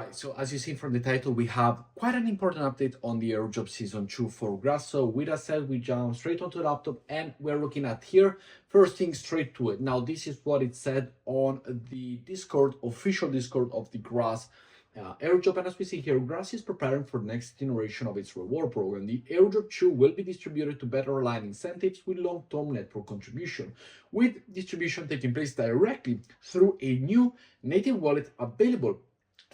Alright, so as you see from the title, we have quite an important update on the AIRDROP Season 2 for Grass. So with that said, we jump straight onto the laptop and we're looking at here. First thing straight to it. Now, this is what it said on the Discord, official Discord of the Grass AIRDROP. And as we see here, Grass is preparing for the next generation of its reward program. The AIRDROP 2 will be distributed to better align incentives with long-term network contribution, with distribution taking place directly through a new native wallet available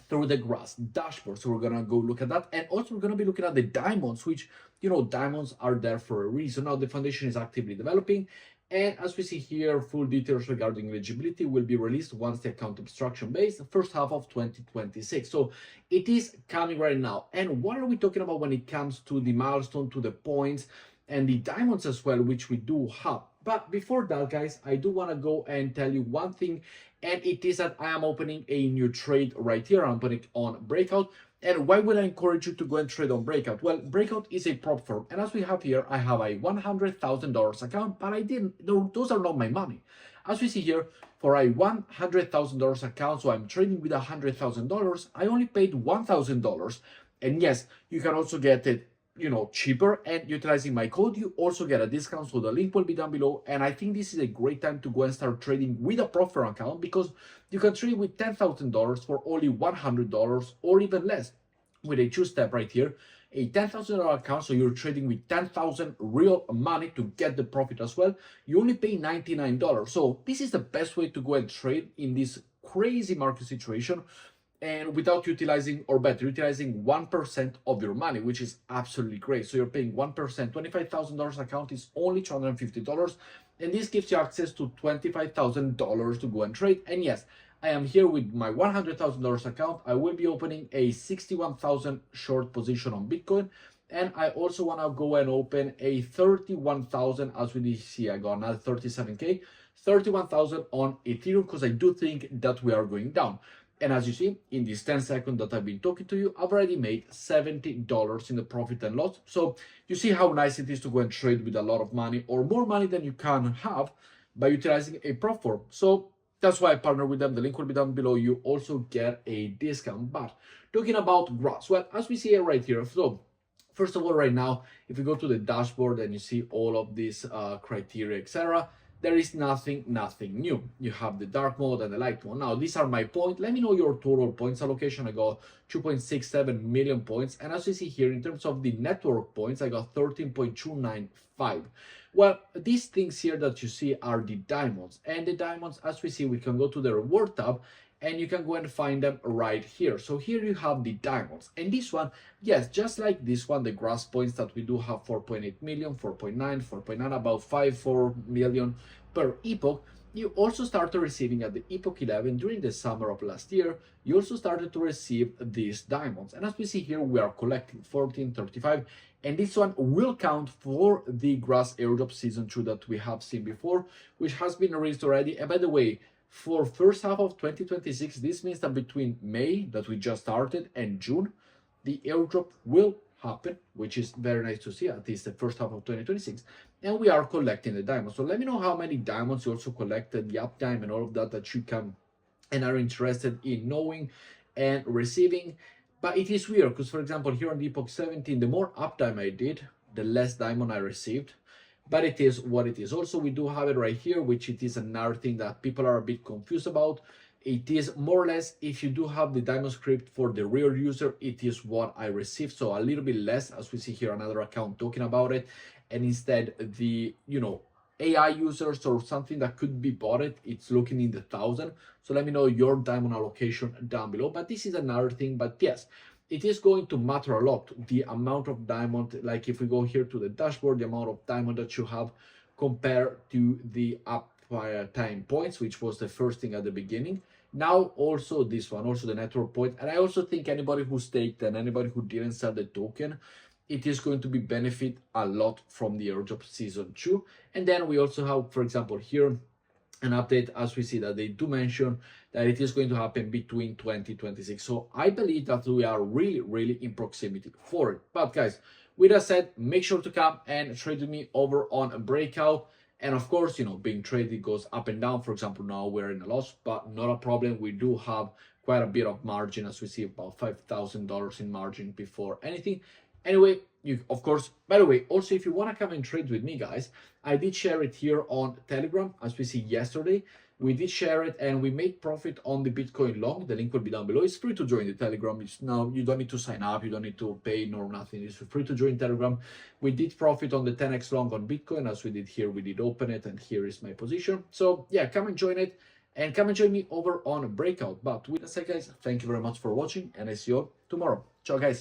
through the Grass dashboard. So we're gonna go look at that, and also we're gonna be looking at the diamonds, which, you know, diamonds are there for a reason. Now the foundation is actively developing, and as we see here, full details regarding eligibility will be released once the account obstruction base, the first half of 2026. So it is coming right now. And what are we talking about when it comes to the milestone, to the points, and the diamonds as well, which we do have? But before that, guys, I do want to go and tell you one thing, and it is that I am opening a new trade right here. I'm putting it on Breakout. And why would I encourage you to go and trade on Breakout? Well, Breakout is a prop firm, and as we have here, I have a $100,000 account, but those are not my money. As we see here, for a $100,000 account, so I'm trading with $100,000, I only paid $1,000. And yes, you can also get it, you know, cheaper, and utilizing my code you also get a discount, so the link will be down below. And I think this is a great time to go and start trading with a profit account, because you can trade with $10,000 for only $100 or even less with a two-step right here, a $10,000 account. So you're trading with 10,000 real money to get the profit as well. You only pay $99. So this is the best way to go and trade in this crazy market situation, and without utilizing, or better, utilizing 1% of your money, which is absolutely great. So you're paying 1%, $25,000 account is only $250, and this gives you access to $25,000 to go and trade. And yes, I am here with my $100,000 account. I will be opening a 61,000 short position on Bitcoin, and I also want to go and open a 31,000, as we see, I got another 37K, 31,000 on Ethereum, because I do think that we are going down. And as you see, in these 10 seconds that I've been talking to you, I've already made $70 in the profit and loss. So you see how nice it is to go and trade with a lot of money, or more money than you can have, by utilizing a prop firm. So that's why I partner with them. The link will be down below. You also get a discount. But talking about Grass, well, as we see it right here, so first of all, right now, if you go to the dashboard and you see all of these criteria, etc., there is nothing new. You have the dark mode and the light mode. Now, these are my points. Let me know your total points allocation. I got 2.67 million points. And as you see here, in terms of the network points, I got 13.295. Well, these things here that you see are the diamonds. And the diamonds, as we see, we can go to the reward tab, and you can go and find them right here. So here you have the diamonds, and this one, yes, just like this one, the Grass points that we do have 4.8 million, 4.9, about 4 million per epoch. You also started receiving at the epoch 11 during the summer of last year. You also started to receive these diamonds, and as we see here, we are collecting 1435, and this one will count for the Grass AIRDROP Season 2 that we have seen before, which has been released already. And by the way, for first half of 2026, this means that between May, that we just started, and June, the AIRDROP will happen, which is very nice to see, at least the first half of 2026, and we are collecting the diamonds. So let me know how many diamonds you also collected, the uptime and all of that, that you can and are interested in knowing and receiving. But it is weird, because for example, here on the epoch 17, the more uptime I did, the less diamond I received. But it is what it is. Also, we do have it right here, which it is another thing that people are a bit confused about. It is more or less, if you do have the diamond script for the real user, it is what I received. So a little bit less, as we see here, another account talking about it. And instead, the, you know, AI users or something that could be bought, it's looking in the 1,000. So let me know your diamond allocation down below. But this is another thing. But yes, it is going to matter a lot, the amount of diamond. Like if we go here to the dashboard, the amount of diamond that you have compared to the uptime points, which was the first thing at the beginning. Now also this one, also the network point. And I also think anybody who staked and anybody who didn't sell the token, it is going to be benefit a lot from the AIRDROP Season 2. And then we also have, for example, here an update, as we see that they do mention that it is going to happen between 2026. So I believe that we are really in proximity for it. But guys, with that said, make sure to come and trade with me over on a Breakout. And of course, you know, being traded goes up and down. For example, now we're in a loss, but not a problem. We do have quite a bit of margin, as we see about $5,000 in margin before anything. Anyway, you, of course, by the way, also if you want to come and trade with me, guys, I did share it here on Telegram, as we see yesterday. We did share it and we made profit on the Bitcoin long. The link will be down below. It's free to join the Telegram. It's now, you don't need to sign up, you don't need to pay nor nothing. It's free to join Telegram. We did profit on the 10x long on Bitcoin, as we did here. We did open it and here is my position. So yeah, come and join it and come and join me over on Breakout. But with that said, guys, thank you very much for watching and I see you all tomorrow. Ciao, guys.